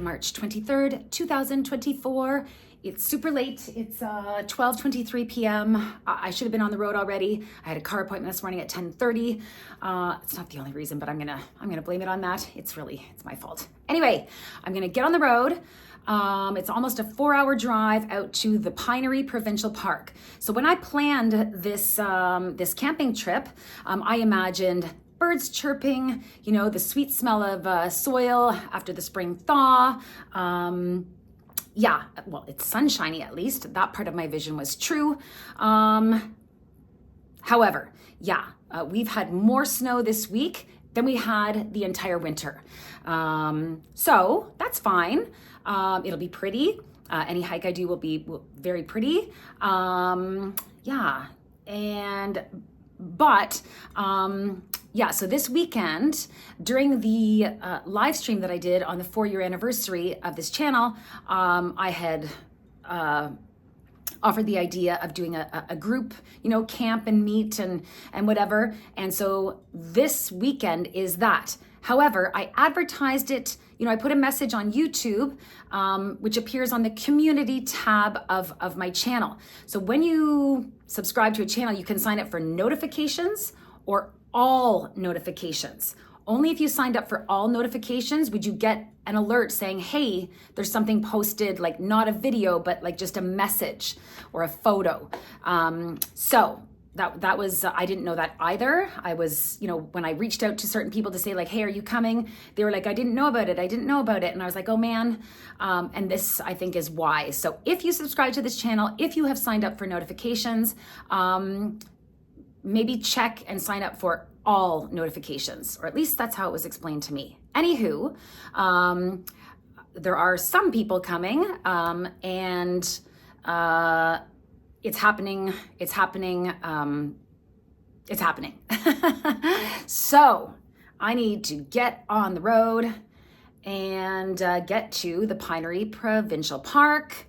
March 23rd, 2024. It's super late. It's 12:23 p.m. I should have been on the road already. I had a car appointment this morning at 10:30. It's not the only reason, but I'm gonna blame it on that. It's my fault. Anyway, I'm gonna get on the road. It's almost a 4-hour drive out to the Pinery Provincial Park. So when I planned this camping trip, I imagined birds chirping, the sweet smell of soil after the spring thaw. Yeah, well, it's sunshiny at least. That part of my vision was true. However, we've had more snow this week than we had the entire winter. So that's fine. It'll be pretty. Any hike I do will be very pretty. So this weekend, during the live stream that I did on the 4-year anniversary of this channel, I had offered the idea of doing a group, camp and meet and whatever. And so this weekend is that. However, I advertised it, I put a message on YouTube, which appears on the community tab of my channel. So when you subscribe to a channel, you can sign up for notifications or all notifications. Only if you signed up for all notifications would you get an alert saying, hey, there's something posted, like not a video, but like just a message or a photo. So that was, I didn't know that either. I was, when I reached out to certain people to say like, hey, are you coming? They were like, I didn't know about it. And I was like, oh man. And this I think is why. So if you subscribe to this channel, if you have signed up for notifications, maybe check and sign up for all notifications, or at least that's how it was explained to me. Anywho, there are some people coming, and it's happening. So I need to get on the road and get to the Pinery Provincial Park.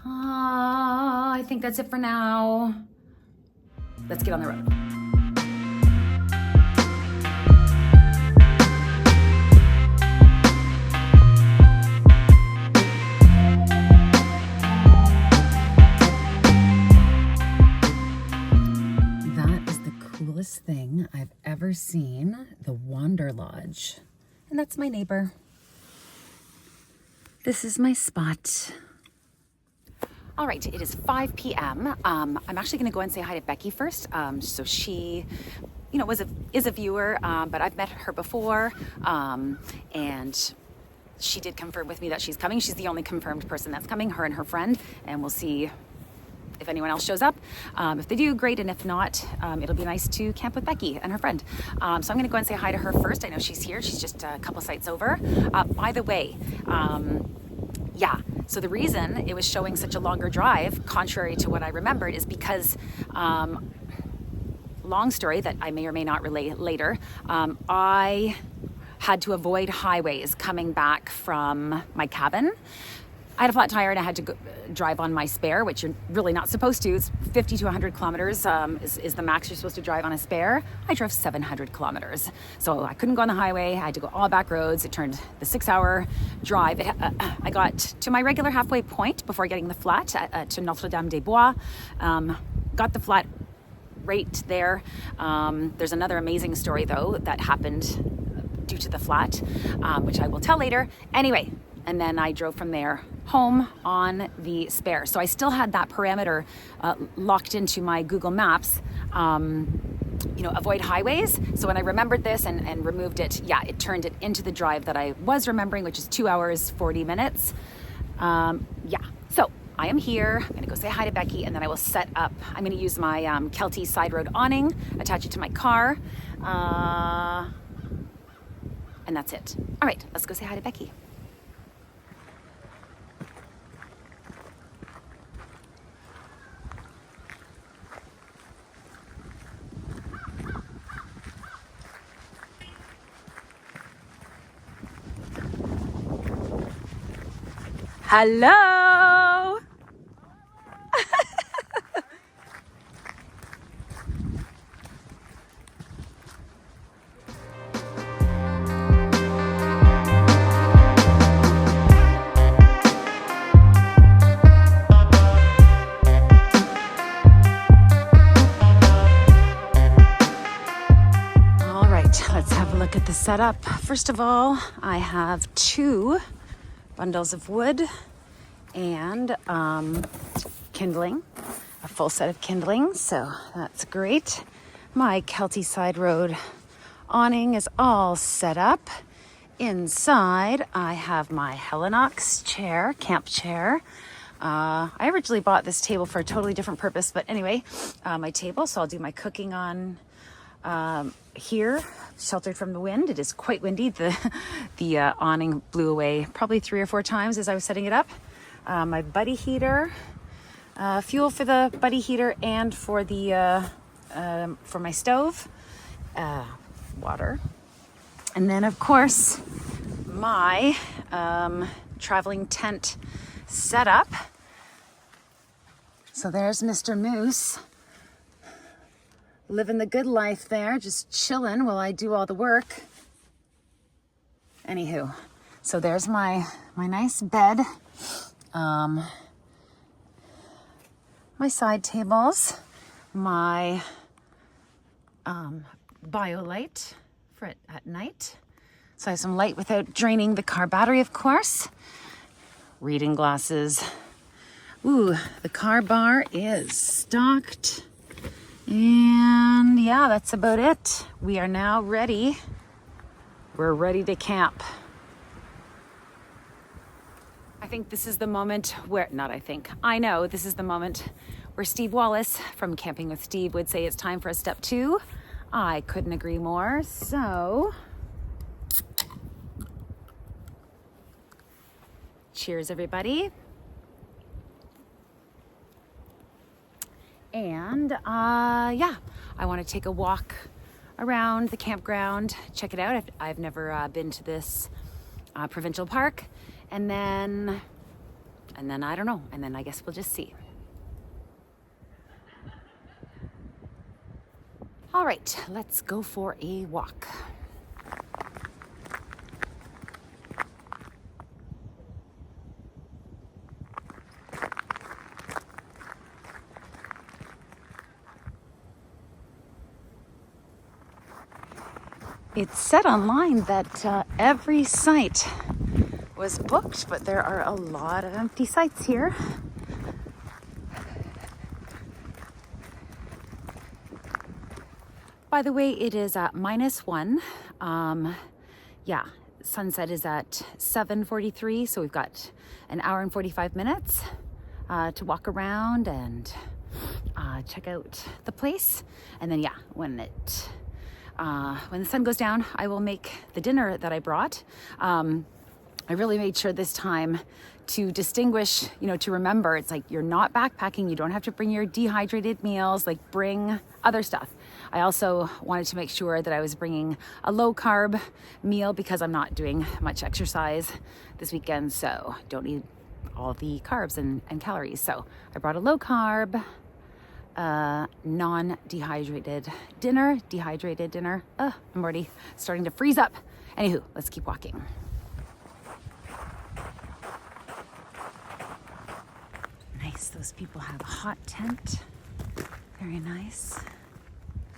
I think that's it for now. Let's get on the road. That is the coolest thing I've ever seen, the Wander Lodge. And that's my neighbor. This is my spot. All right, it is 5 p.m. I'm actually going to go and say hi to Becky first. So she, is a viewer, but I've met her before, and she did confirm with me that she's coming. She's the only confirmed person that's coming, her and her friend, and we'll see if anyone else shows up. If they do, great, and if not, it'll be nice to camp with Becky and her friend. So I'm going to go and say hi to her first. I know she's here. She's just a couple sites over. By the way, so the reason it was showing such a longer drive, contrary to what I remembered, is because, long story that I may or may not relay later, I had to avoid highways coming back from my cabin. I had a flat tire and I had to drive on my spare, which you're really not supposed to. It's 50 to 100 kilometers is the max you're supposed to drive on a spare. I drove 700 kilometers. So I couldn't go on the highway. I had to go all back roads. It turned the 6-hour drive. I got to my regular halfway point before getting the flat to Notre-Dame-des-Bois. Got the flat right there. There's another amazing story though that happened due to the flat, which I will tell later. Anyway, and then I drove from there home on the spare. So I still had that parameter locked into my Google Maps, avoid highways. So when I remembered this and removed it, it turned it into the drive that I was remembering, which is 2 hours, 40 minutes. So I am here. I'm gonna go say hi to Becky, and then I will set up. I'm gonna use my Kelty side road awning, attach it to my car, and that's it. All right, let's go say hi to Becky. Hello. set up. First of all, I have 2 bundles of wood and kindling, a full set of kindling, so that's great. My Kelty Side Road awning is all set up. Inside, I have my Helinox chair, camp chair. I originally bought this table for a totally different purpose, but anyway, my table, so I'll do my cooking on here, sheltered from the wind. It is quite windy. The awning blew away probably 3 or 4 times as I was setting it up. My buddy heater, fuel for the buddy heater and for the for my stove, water, and then of course my traveling tent setup. So there's Mr. Moose living the good life there, just chilling while I do all the work. Anywho, so there's my nice bed, my side tables, my BioLite for it at night. So I have some light without draining the car battery, of course. Reading glasses. Ooh, the car bar is stocked. And yeah, that's about it. We are now ready. We're ready to camp. I think this is the moment where, I know this is the moment where Steve Wallace from Camping with Steve would say it's time for a step 2. I couldn't agree more. So, cheers, everybody. And yeah, I want to take a walk around the campground, check it out. I've never been to this provincial park, and then I don't know, and then I guess we'll just see. All right, let's go for a walk. It said online that every site was booked, but there are a lot of empty sites here. By the way, it is at -1. Yeah, sunset is at 7:43, so we've got an hour and 45 minutes to walk around and check out the place. And then yeah, when the sun goes down, I will make the dinner that I brought. I really made sure this time to distinguish, to remember, it's like you're not backpacking. You don't have to bring your dehydrated meals, like bring other stuff. I also wanted to make sure that I was bringing a low carb meal because I'm not doing much exercise this weekend, so don't need all the carbs and calories. So I brought a low carb, non-dehydrated dinner, dehydrated dinner. I'm already starting to freeze up. Anywho, let's keep walking. Nice, those people have a hot tent. Very nice.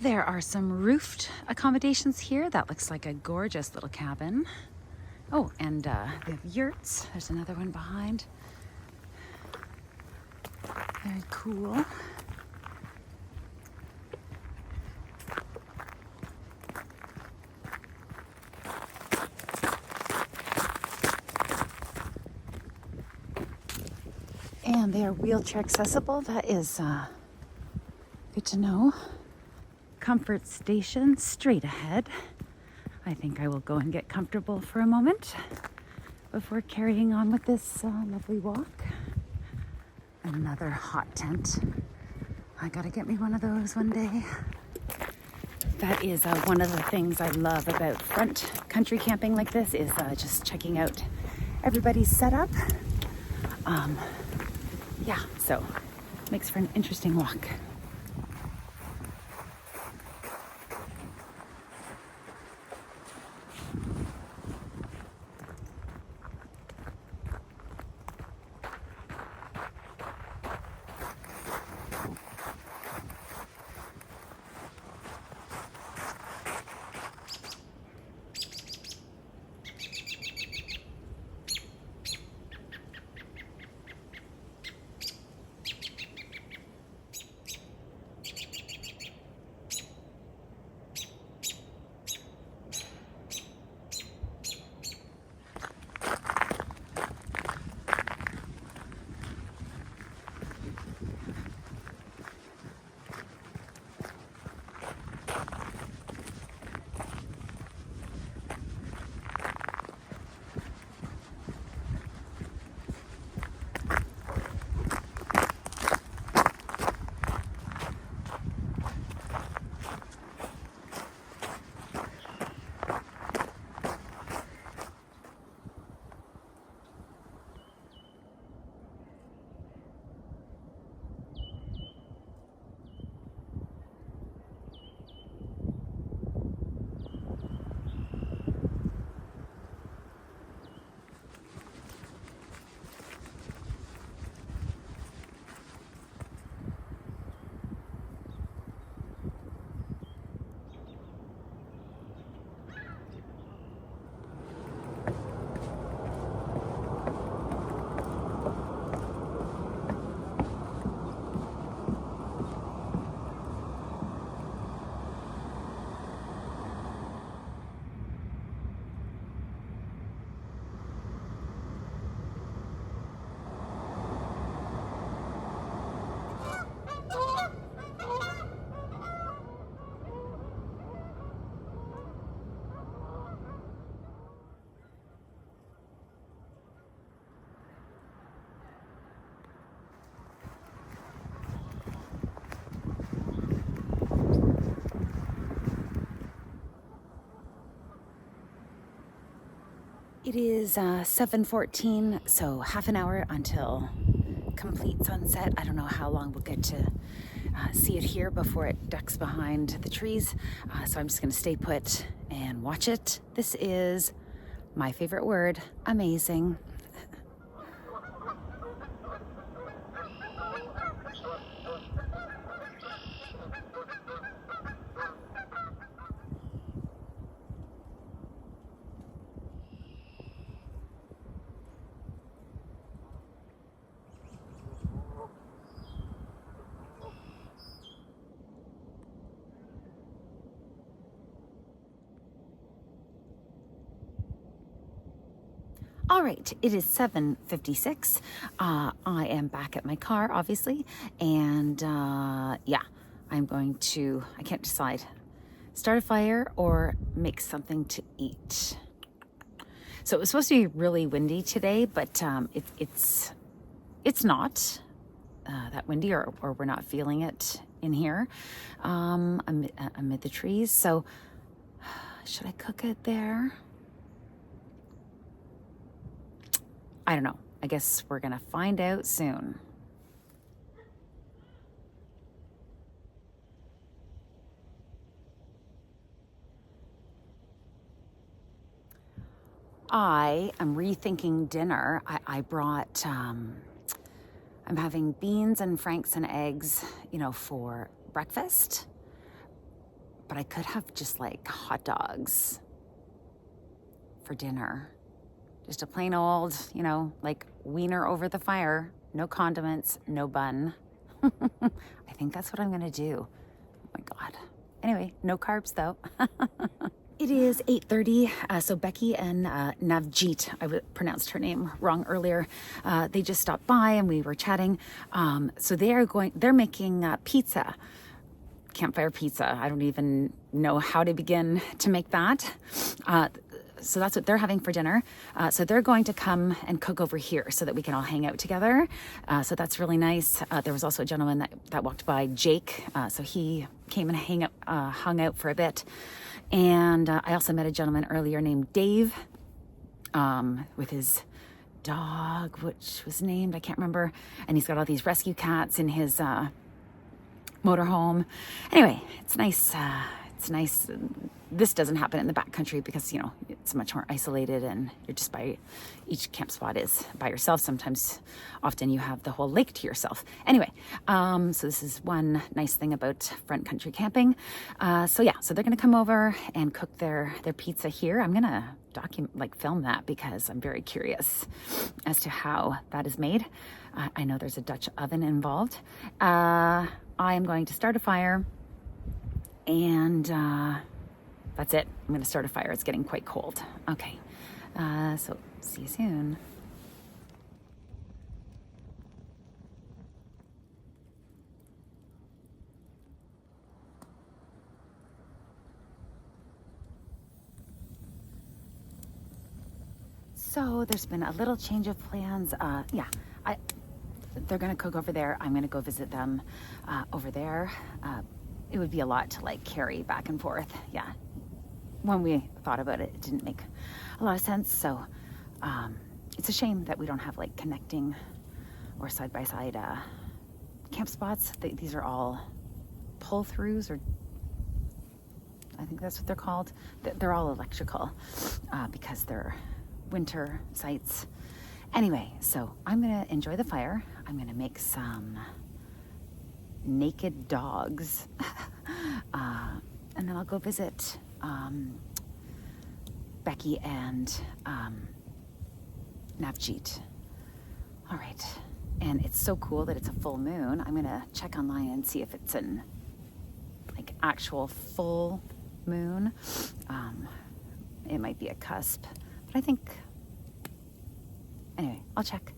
There are some roofed accommodations here. That looks like a gorgeous little cabin. Oh, and they have yurts. There's another one behind. Very cool. And they are wheelchair accessible. That is good to know. Comfort station straight ahead. I think I will go and get comfortable for a moment before carrying on with this lovely walk. Another hot tent. I gotta get me one of those one day. That is one of the things I love about front country camping like this is just checking out everybody's setup. Yeah, so makes for an interesting walk. It is 7:14, so half an hour until complete sunset. I don't know how long we'll get to see it here before it ducks behind the trees. So I'm just going to stay put and watch it. This is my favorite word, amazing. All right, it is 7:56. I am back at my car, obviously, and yeah, I'm going to, I can't decide, start a fire or make something to eat. So it was supposed to be really windy today, but it's not that windy, or we're not feeling it in here amid the trees. So should I cook it there? I don't know. I guess we're gonna find out soon. I am rethinking dinner. I brought, I'm having beans and franks and eggs, for breakfast. But I could have just like hot dogs for dinner. Just a plain old, like wiener over the fire. No condiments, no bun. I think that's what I'm gonna do. Oh my God. Anyway, no carbs though. It is 8:30, so Becky and Navjeet, I pronounced her name wrong earlier, they just stopped by and we were chatting. So they're making pizza, campfire pizza. I don't even know how to begin to make that. So that's what they're having for dinner. So they're going to come and cook over here so that we can all hang out together. So that's really nice. There was also a gentleman that walked by, Jake. So he came and hung out for a bit. And I also met a gentleman earlier named Dave with his dog, which was named, I can't remember. And he's got all these rescue cats in his motorhome. Anyway, it's nice. It's nice. This doesn't happen in the backcountry because, it's much more isolated and you're just each camp spot is by yourself. Sometimes, often you have the whole lake to yourself. Anyway, so this is one nice thing about front country camping. So they're going to come over and cook their pizza here. I'm going to film that because I'm very curious as to how that is made. I know there's a Dutch oven involved. I am going to start a fire. And that's it. I'm going to start a fire. It's getting quite cold. Okay. So see you soon. So there's been a little change of plans. They're going to cook over there. I'm going to go visit them over there. It would be a lot to carry back and forth. Yeah. When we thought about it, it didn't make a lot of sense. So it's a shame that we don't have connecting or side-by-side camp spots. These are all pull-throughs, or I think that's what they're called. They're all electrical because they're winter sites. Anyway, so I'm going to enjoy the fire. I'm going to make some naked dogs and then I'll go visit Becky and Navjeet. All right, and it's so cool that it's a full moon. I'm gonna check online and see if it's an actual full moon. It might be a cusp, but I think, anyway, I'll check.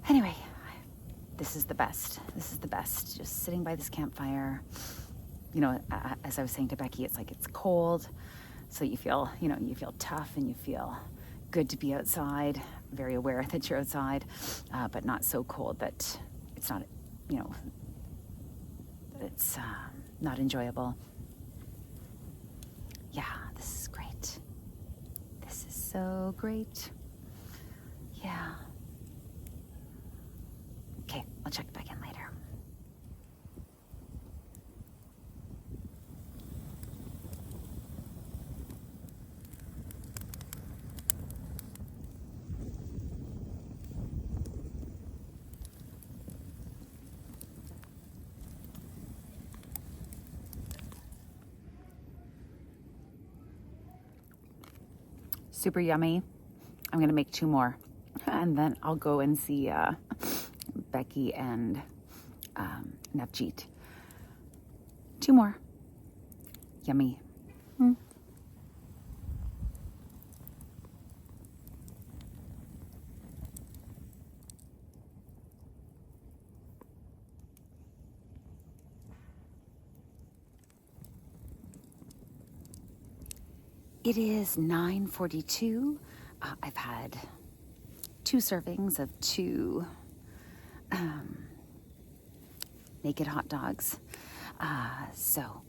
Anyway, this is the best. This is the best. Just sitting by this campfire. As I was saying to Becky, it's it's cold, so you feel, you feel tough and you feel good to be outside. Very aware that you're outside, but not so cold that it's not, it's not enjoyable. Yeah, this is great. This is so great. Yeah. Okay, I'll check back in later. Super yummy. I'm gonna make 2 more, and then I'll go and see Becky and Navjeet. 2 more. Yummy. It is 9:42. I've had 2 servings of 2 naked hot dogs. So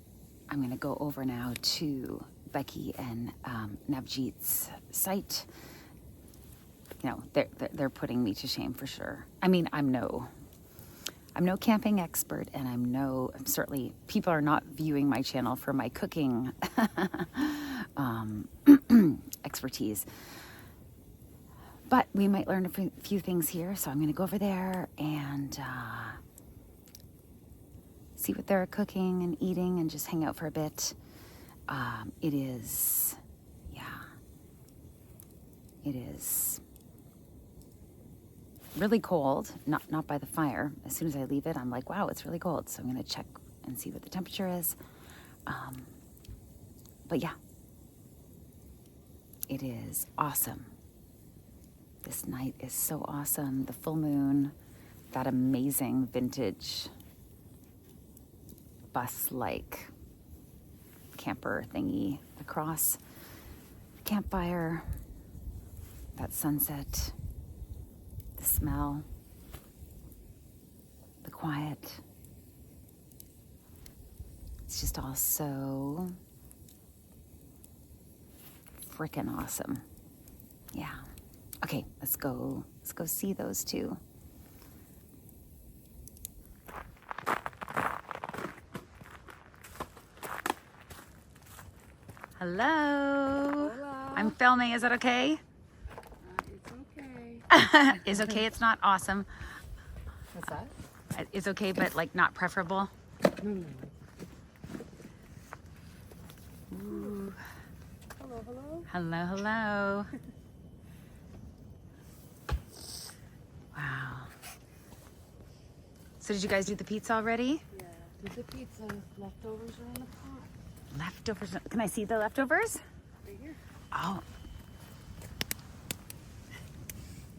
I'm going to go over now to Becky and Navjeet's site. You know, they're putting me to shame for sure. I mean, I'm no camping expert, and I'm certainly, people are not viewing my channel for my cooking expertise. But we might learn a few things here, so I'm going to go over there and see what they're cooking and eating and just hang out for a bit. It is really cold, not by the fire. As soon as I leave it, I'm like, wow, it's really cold. So I'm going to check and see what the temperature is. But yeah, it is awesome. This night is so awesome. The full moon, that amazing vintage bus-like camper thingy across the campfire, that sunset, the smell, the quiet. It's just all so freaking awesome. Yeah. Okay, let's go see those 2. Hello. Hola. I'm filming. Is that okay? It's okay. Is okay, it's not awesome. What's that? It's okay, but like not preferable. No. Ooh. Hello. Wow. So did you guys do the pizza already? Yeah. Did the pizza leftovers are in the pot? Leftovers. Can I see the leftovers? Right here. Oh.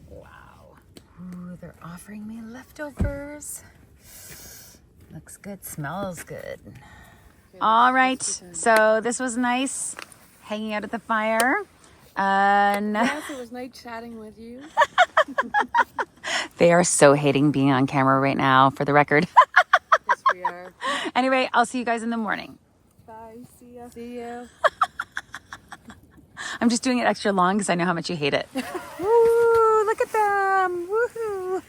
Wow. Ooh, they're offering me leftovers. Looks good, smells good. Okay, All right, so this was nice, hanging out at the fire. Yes, it was nice chatting with you. They are so hating being on camera right now, for the record. Yes, we are. Anyway, I'll see you guys in the morning. Bye. See ya. See ya. I'm just doing it extra long because I know how much you hate it. Woo, look at them. Woohoo.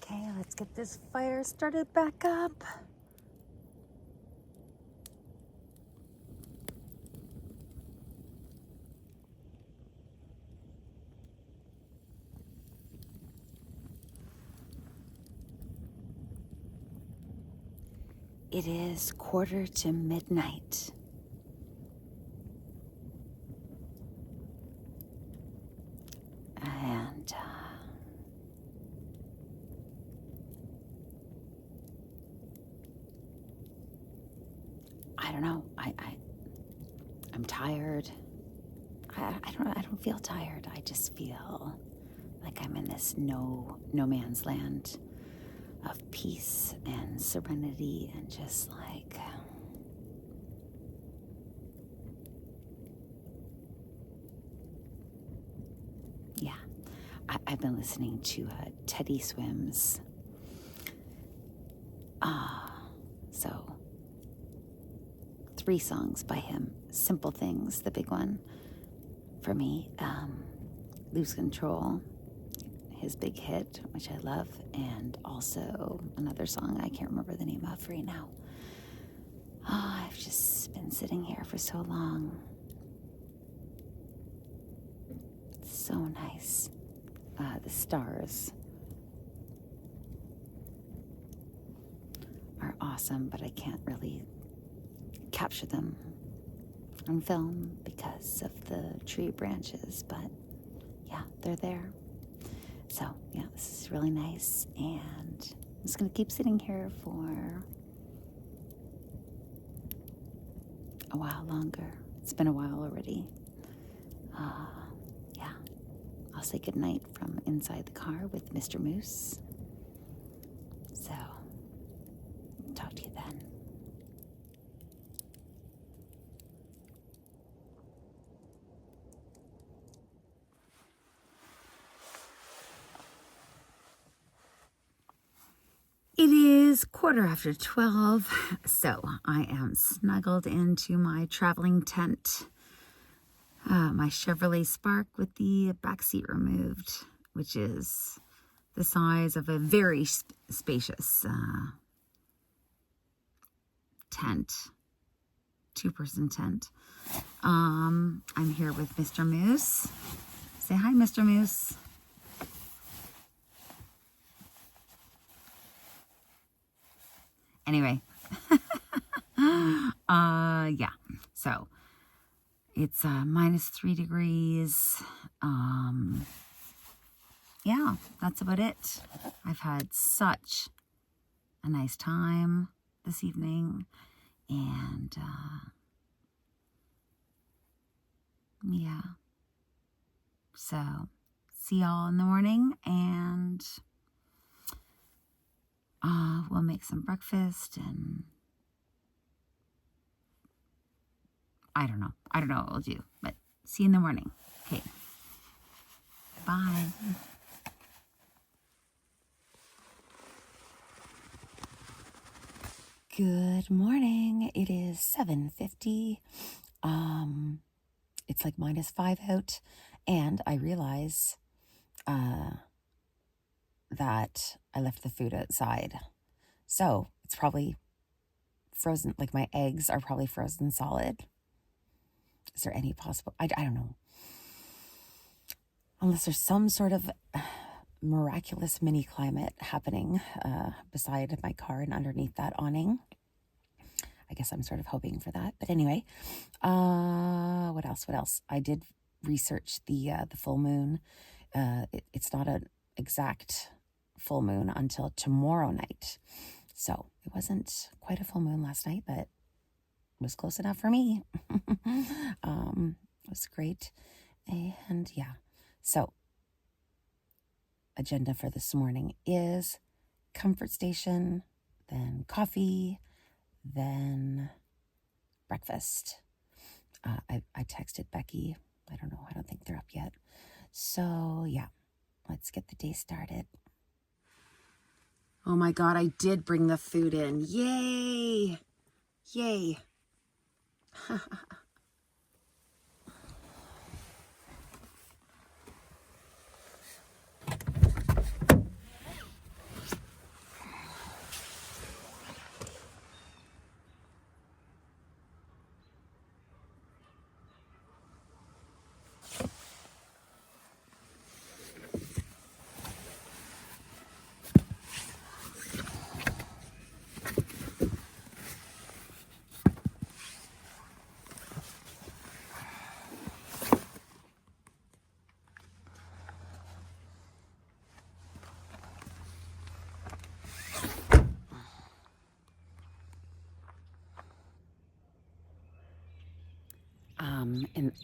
Okay, let's get this fire started back up. It is 1:45. And I don't know. I'm tired. I don't feel tired. I just feel like I'm in this no man's land of peace and serenity and just like yeah. I've been listening to Teddy Swims. So 3 songs by him. Simple Things, the big one for me. Lose Control, his big hit, which I love, and also another song I can't remember the name of right now. I've just been sitting here for so long. It's so nice. The stars are awesome, but I can't really capture them on film because of the tree branches, but yeah, they're there. So yeah, this is really nice, and I'm just gonna keep sitting here for a while longer. It's been a while already. Yeah, I'll say goodnight from inside the car with Mr. Moose. So, talk to you then. It is 12:15, so I am snuggled into my traveling tent, my Chevrolet Spark with the back seat removed, which is the size of a very spacious tent, 2-person tent. I'm here with Mr. Moose. Say hi, Mr. Moose. Anyway, yeah, so it's -3 degrees. Yeah, that's about it. I've had such a nice time this evening, and yeah, so see y'all in the morning, and we'll make some breakfast, and I don't know what we'll do, but see you in the morning. Okay, bye. Good morning. It is 7:50. It's like -5 out, and I realize that I left the food outside. So it's probably frozen, like my eggs are probably frozen solid. Is there any possible, I don't know. Unless there's some sort of miraculous mini climate happening beside my car and underneath that awning. I guess I'm sort of hoping for that. But anyway, what else? I did research the full moon. It's not an exact full moon until tomorrow night. So it wasn't quite a full moon last night, but it was close enough for me. It was great. And yeah, so agenda for this morning is comfort station, then coffee, then breakfast. I texted Becky. I don't think they're up yet. So yeah, let's get the day started. Oh my God, I did bring the food in. Yay! Yay!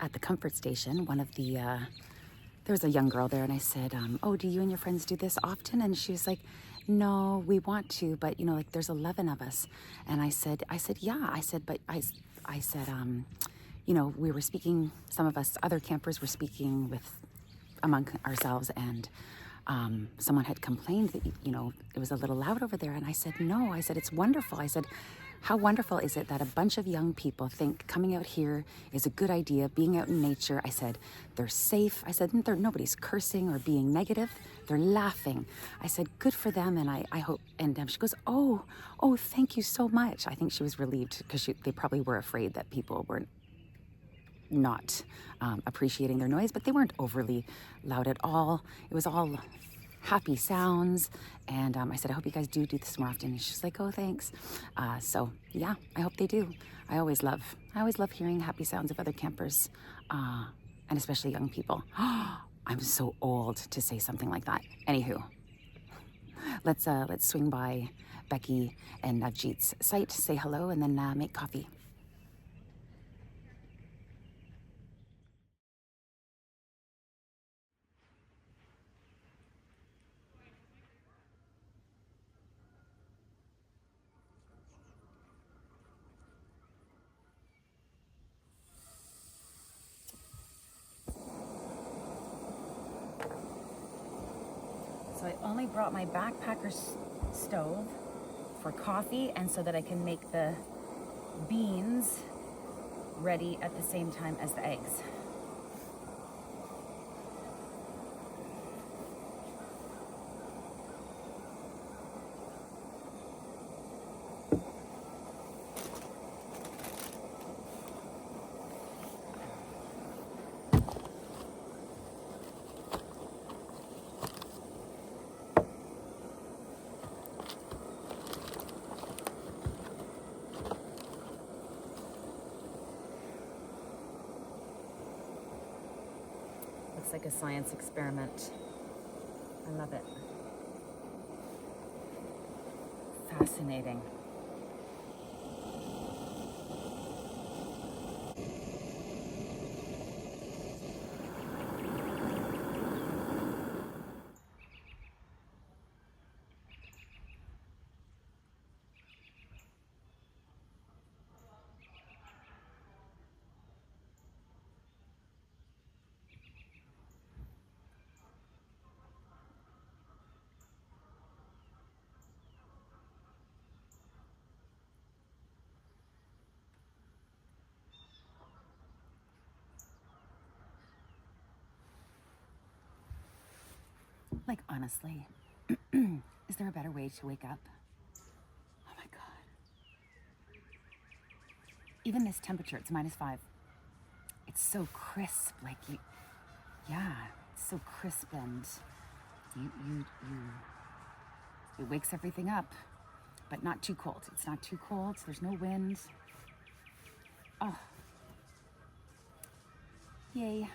At the comfort station, one of the, there was a young girl there, and I said, oh, do you and your friends do this often? And she was like, no, we want to, but, like there's 11 of us. And I said, yeah. I said, we were speaking, some of us other campers were speaking with among ourselves, and someone had complained that, it was a little loud over there. And I said, no, I said, it's wonderful. I said, how wonderful is it that a bunch of young people think coming out here is a good idea, being out in nature. I said, they're safe. I said, nobody's cursing or being negative. They're laughing. I said, good for them. And I hope, and she goes, oh, thank you so much. I think she was relieved because they probably were afraid that people were not appreciating their noise, but they weren't overly loud at all. It was all happy sounds. And I said, I hope you guys do this more often. And she's like, oh, thanks. So yeah, I hope they do. I always love hearing happy sounds of other campers, and especially young people. I'm so old to say something like that. Anywho, let's swing by Becky and Navjeet's site, say hello, and then make coffee. So I only brought my backpacker stove for coffee, and so that I can make the beans ready at the same time as the eggs. Looks like a science experiment. I love it. Fascinating. Like, honestly, is there a better way to wake up? Oh my God. Even this temperature, it's -5. It's so crisp, like it's so crisp, and it wakes everything up, but not too cold. It's not too cold, there's no wind. Oh. Yay.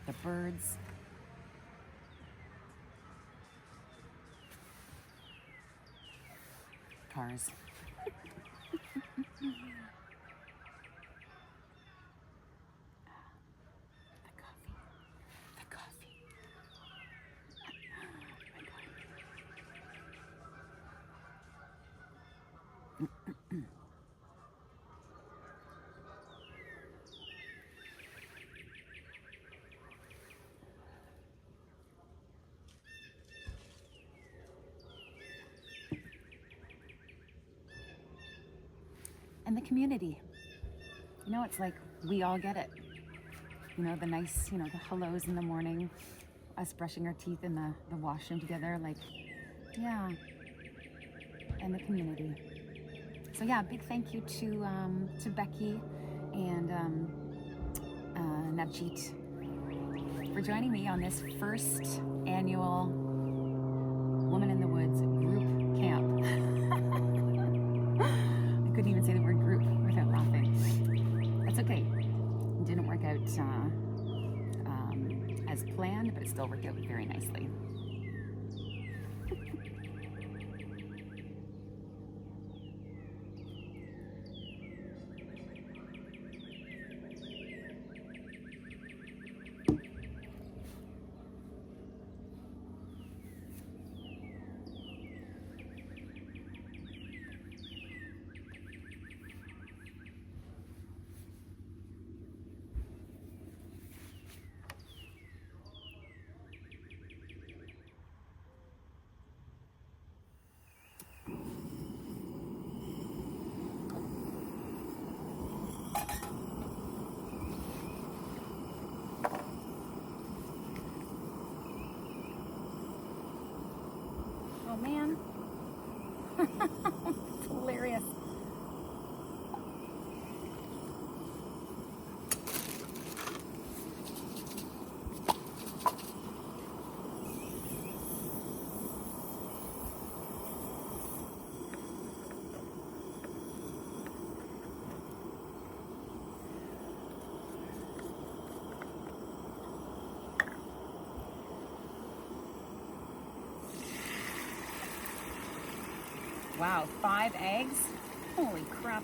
The birds. Cars. The coffee. And the community. It's like we all get it. The nice, the hellos in the morning, us brushing our teeth in the washroom together, like, yeah. And the community. So yeah, big thank you to Becky and Navjeet for joining me on this first annual Woman in the Woods group camp. I couldn't even say the word group without laughing. That's okay. It didn't work out as planned, but it still worked out very nicely. Wow, 5 eggs? Holy crap.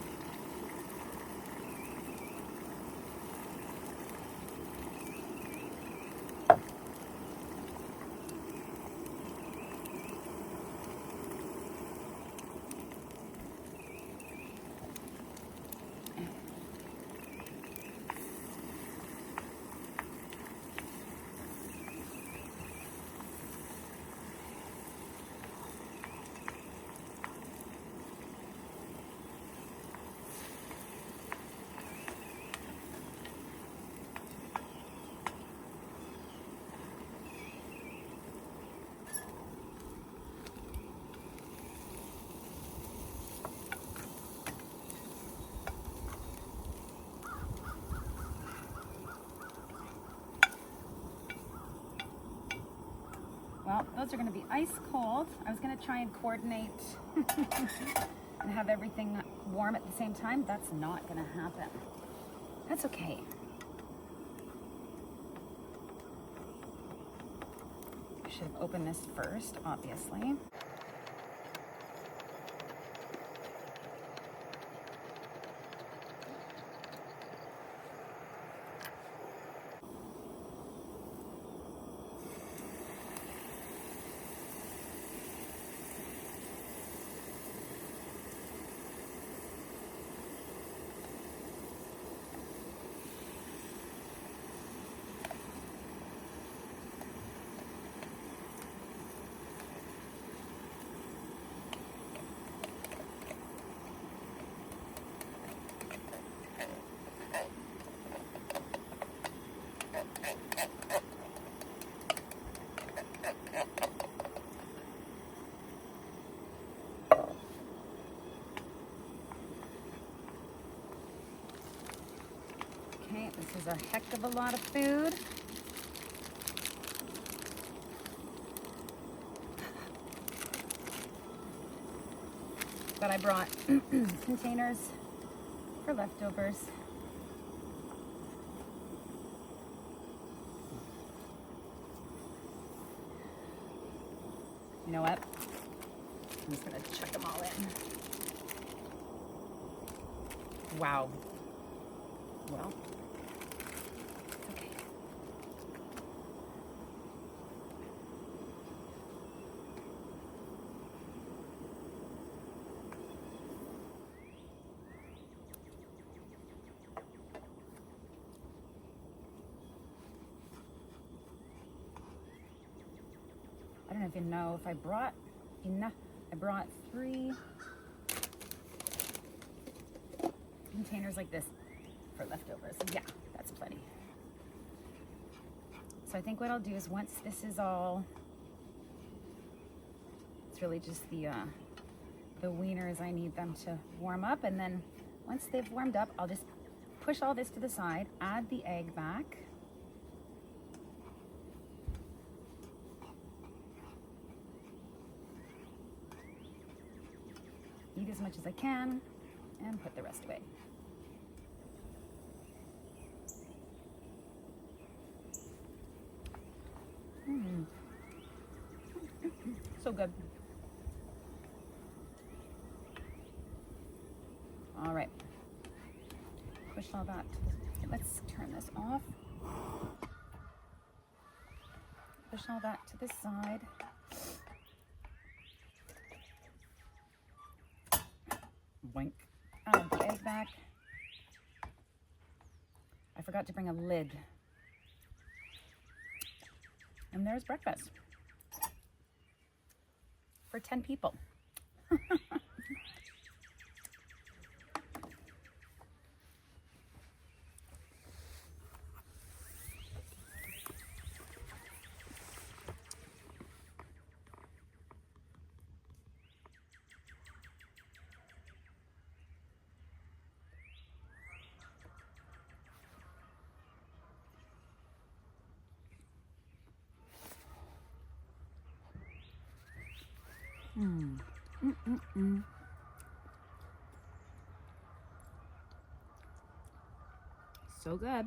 Well, those are going to be ice cold. I was going to try and coordinate and have everything warm at the same time. That's not going to happen. That's okay. I should have opened this first, obviously. Okay, this is a heck of a lot of food. But I brought containers for leftovers. You know what? I'm just gonna chuck them all in. Wow. Well, okay. I don't even know if I brought enough. I brought 3 containers like this for leftovers. Yeah, that's plenty. So I think what I'll do is once this is all, it's really just the wieners, I need them to warm up, and then once they've warmed up, I'll just push all this to the side, add the egg back. Eat as much as I can and put the rest away. So good. All right. Push all that to the, let's turn this off. Push all that to the side. Boink. Add the egg back. I forgot to bring a lid. And there's breakfast for 10 people. So good.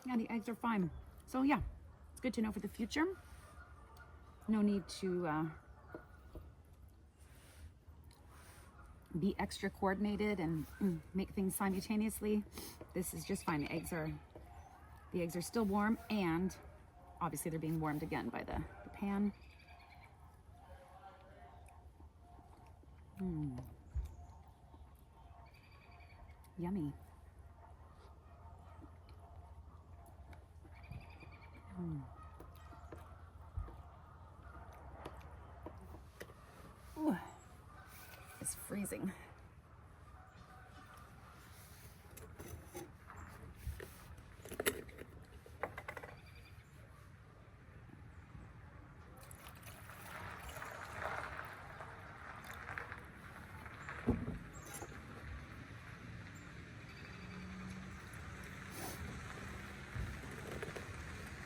Yeah, the eggs are fine. So yeah, it's good to know for the future. No need to be extra coordinated and make things simultaneously. This is just fine. The eggs are still warm, and obviously they're being warmed again by the pan. Yummy. Ooh, it's freezing.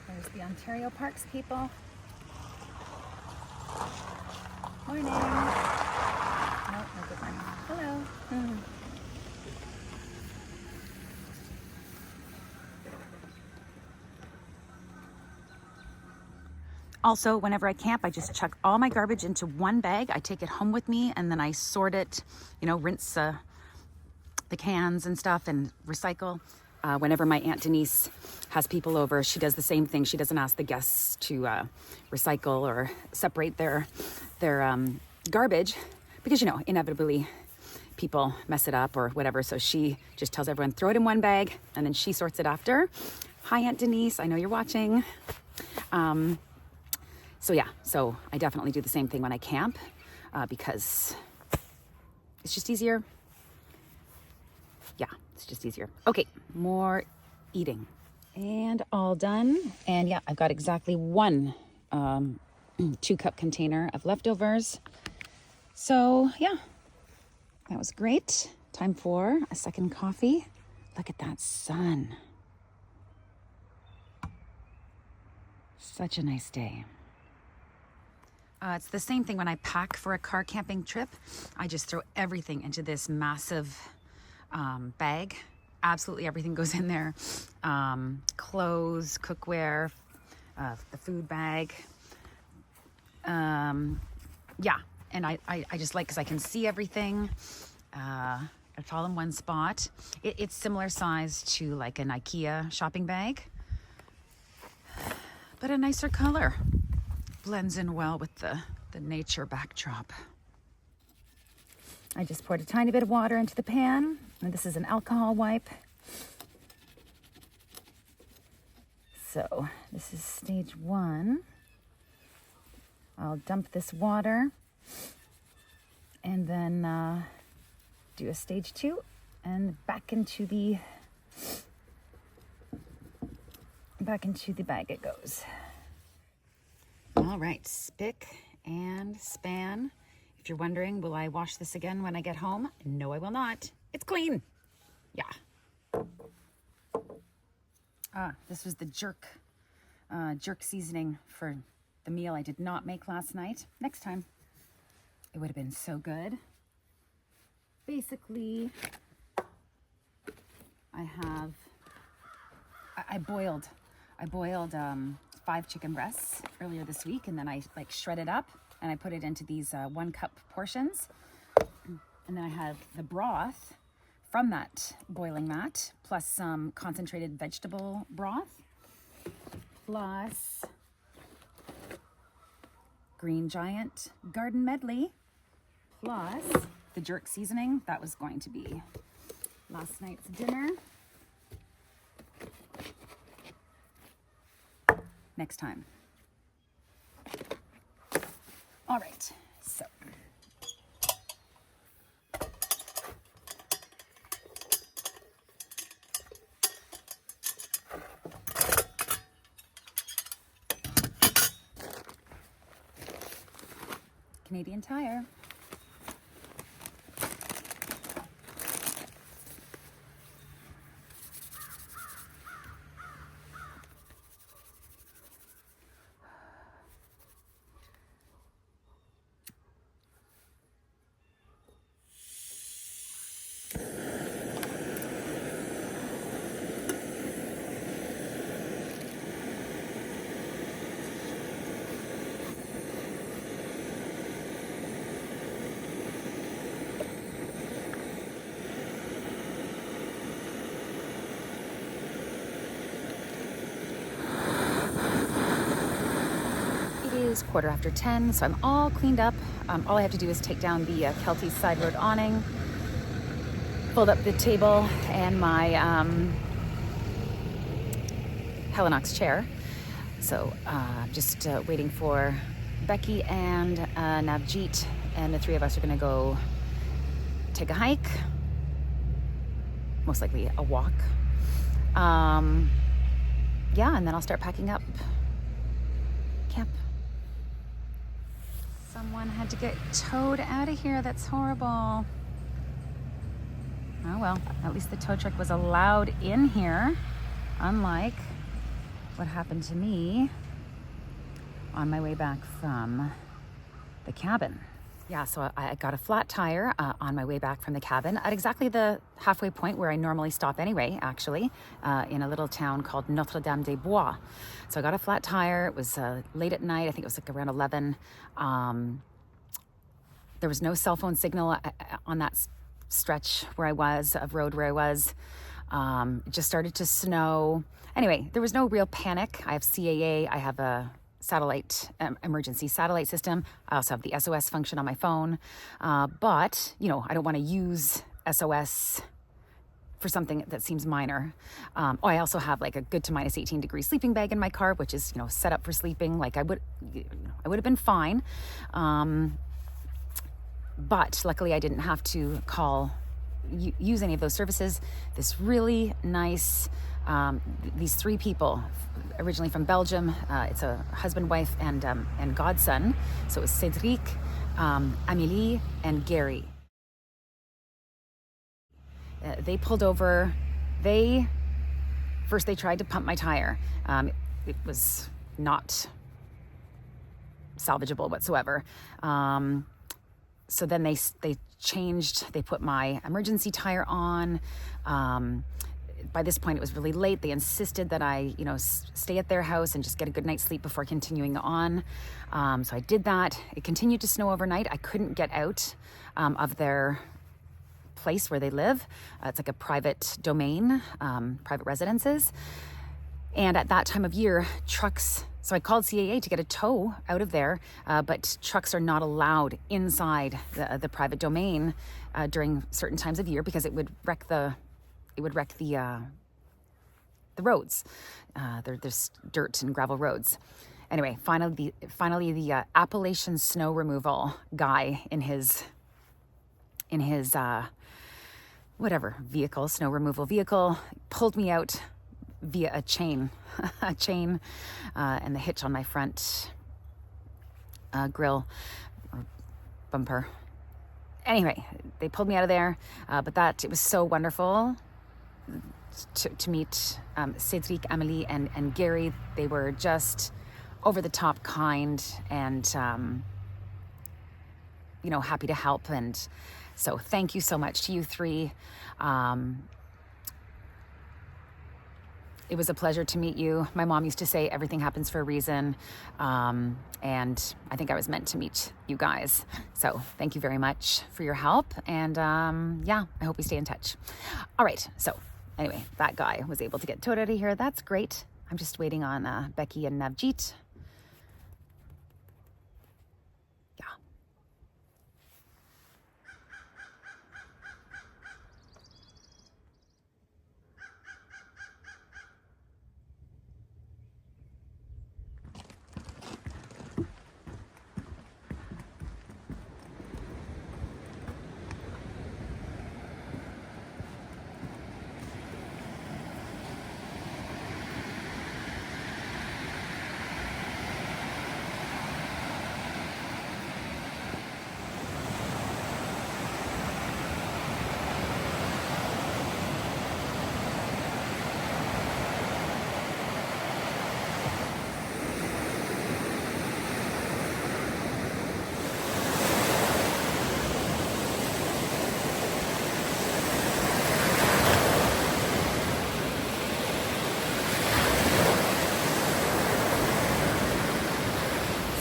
There's the Ontario Parks people. Morning. No, good morning. Hello. Also, whenever I camp, I just chuck all my garbage into one bag. I take it home with me, and then I sort it, rinse the cans and stuff and recycle. Whenever my Aunt Denise has people over, she does the same thing. She doesn't ask the guests to recycle or separate their garbage because, inevitably people mess it up or whatever. So she just tells everyone, throw it in one bag, and then she sorts it after. Hi, Aunt Denise. I know you're watching. So I definitely do the same thing when I camp because it's just easier. Yeah, it's just easier. Okay, more eating. And all done. And yeah, I've got exactly one 2-cup container of leftovers. So yeah, that was great. Time for a second coffee. Look at that sun. Such a nice day. It's the same thing when I pack for a car camping trip. I just throw everything into this massive bag. Absolutely everything goes in there. Clothes, cookware, the food bag. Yeah, and I just like, because I can see everything. It's all in one spot. It's similar size to like an IKEA shopping bag, but a nicer color. Blends in well with the nature backdrop. I just poured a tiny bit of water into the pan, and this is an alcohol wipe. So this is stage 1. I'll dump this water and then do a stage 2 and back into the bag it goes. All right, spick and span. If you're wondering, will I wash this again when I get home? No, I will not. It's clean. Yeah. This was the jerk seasoning for the meal I did not make last night. Next time, it would have been so good. Basically, I boiled 5 chicken breasts earlier this week, and then I shredded up and I put it into these 1-cup portions. And then I have the broth from that boiling mat, plus some concentrated vegetable broth, plus Green Giant garden medley, plus the jerk seasoning. That was going to be last night's dinner. Next time. All right, so. Canadian Tire. is 10:15, so I'm all cleaned up. All I have to do is take down the Kelty side road awning, fold up the table and my Helinox chair. So just waiting for Becky and Navjeet, and the three of us are gonna go take a hike, most likely a walk. Yeah, and then I'll start packing up camp. Someone had to get towed out of here. That's horrible. Oh well, at least the tow truck was allowed in here, unlike what happened to me on my way back from the cabin. Yeah, so I got a flat tire on my way back from the cabin at exactly the halfway point where I normally stop anyway, actually, in a little town called Notre-Dame-des-Bois. So I got a flat tire. It was late at night. I think it was like around 11. There was no cell phone signal on that stretch where I was, of road where I was. It just started to snow. Anyway, there was no real panic. I have CAA. I have a satellite emergency satellite system. I also have the SOS function on my phone, but you know, I don't want to use SOS for something that seems minor. I also have like a good to minus 18 degree sleeping bag in my car, which is, you know, set up for sleeping. Like I would have been fine, but luckily I didn't have to use any of those services. This really nice, these three people, originally from Belgium. It's a husband, wife, and godson. So it was Cédric, Amélie, and Gary. They pulled over. First they tried to pump my tire. It was not salvageable whatsoever. So then they put my emergency tire on. By this point, it was really late. They insisted that I, you know, stay at their house and just get a good night's sleep before continuing on. So I did that. It continued to snow overnight. I couldn't get out of their place where they live. It's like a private domain, private residences. And at that time of year, trucks, so I called CAA to get a tow out of there, but trucks are not allowed inside the private domain during certain times of year because it would wreck the roads. There's dirt and gravel roads. Anyway, finally the Appalachian snow removal guy in his snow removal vehicle pulled me out via a chain, and the hitch on my front grill or bumper. Anyway, they pulled me out of there, but it was so wonderful to meet Cédric, Amélie, and Gary. They were just over the top kind and you know, happy to help. And so thank you so much to you three. It was a pleasure to meet you. My mom used to say everything happens for a reason. And I think I was meant to meet you guys. So thank you very much for your help. And yeah, I hope we stay in touch. All right. So anyway, that guy was able to get towed out of here. That's great. I'm just waiting on Becky and Navjeet.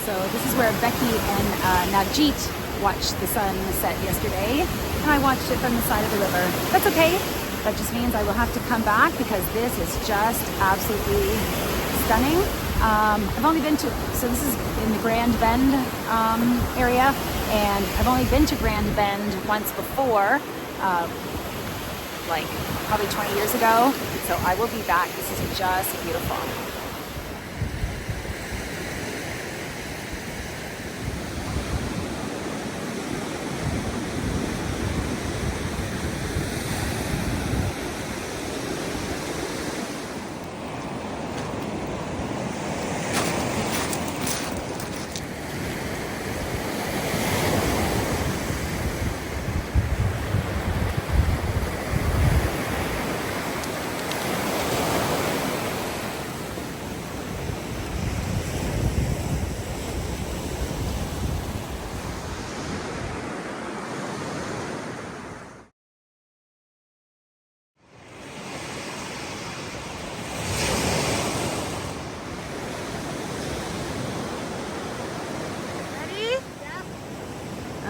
So this is where Becky and Navjeet watched the sun set yesterday, and I watched it from the side of the river. That's okay. That just means I will have to come back because this is just absolutely stunning. I've only been to, so this is in the Grand Bend area, and I've only been to Grand Bend once before, like probably 20 years ago. So I will be back. This is just beautiful.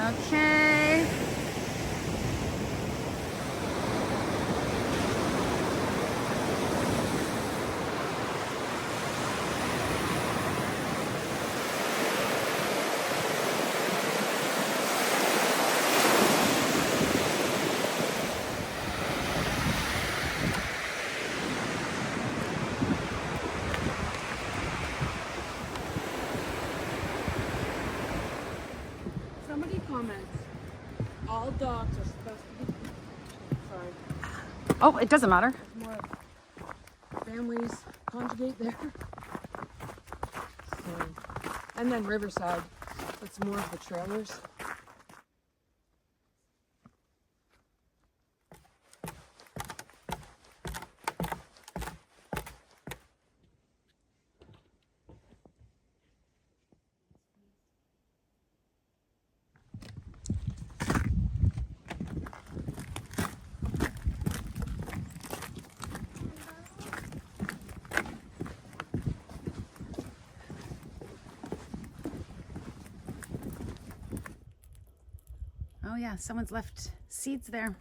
Okay. Somebody comments, all dogs are supposed to be, sorry, Oh, it doesn't matter. more families conjugate there. So, and then Riverside, it's more of the trailers. Oh yeah, someone's left seeds there.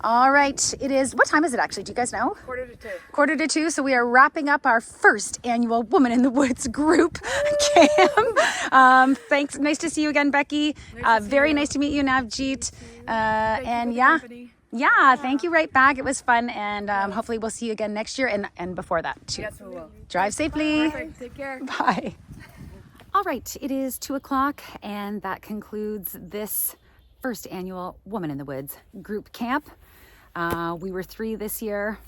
All right, it is, what time is it actually? Do you guys know? 1:45. 1:45, so we are wrapping up our first annual Woman in the Woods group camp. Thanks, nice to see you again, Becky. Very nice to meet you, Navjeet. And yeah, thank you right back. It was fun, and hopefully we'll see you again next year and before that too. Yes, we will. Drive safely. Perfect. Take care. Bye. All right, it is 2:00, and that concludes this first annual Woman in the Woods group camp. We were 3 this year.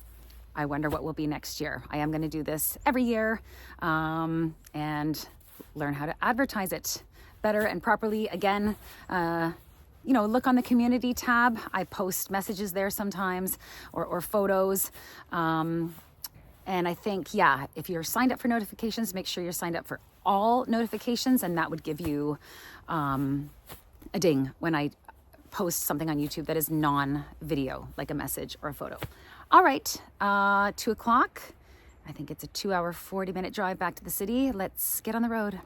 I wonder what we'll be next year. I am going to do this every year and learn how to advertise it better and properly. Again, look on the community tab. I post messages there sometimes or photos. And I think, yeah, if you're signed up for notifications, make sure you're signed up for all notifications, and that would give you a ding when I post something on YouTube that is non-video, like a message or a photo. All right, 2:00. I think it's a 2-hour, 40-minute drive back to the city. Let's get on the road.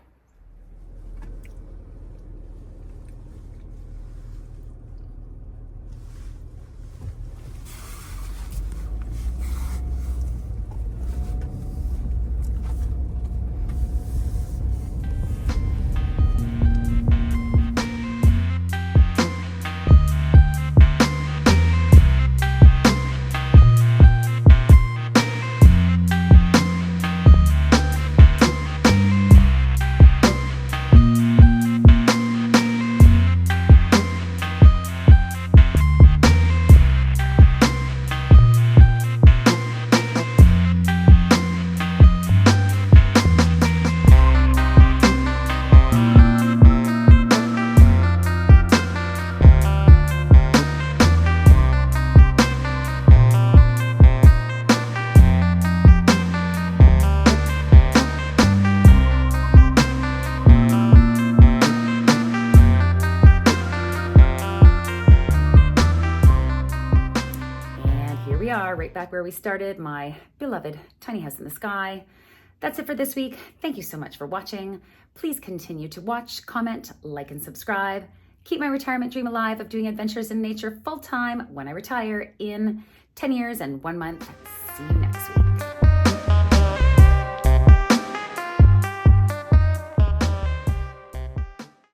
are right back where we started, my beloved tiny house in the sky. That's it for this week. Thank you so much for watching. Please continue to watch, comment, like, and subscribe. Keep my retirement dream alive of doing adventures in nature full-time when I retire in 10 years and 1 month. See you next week.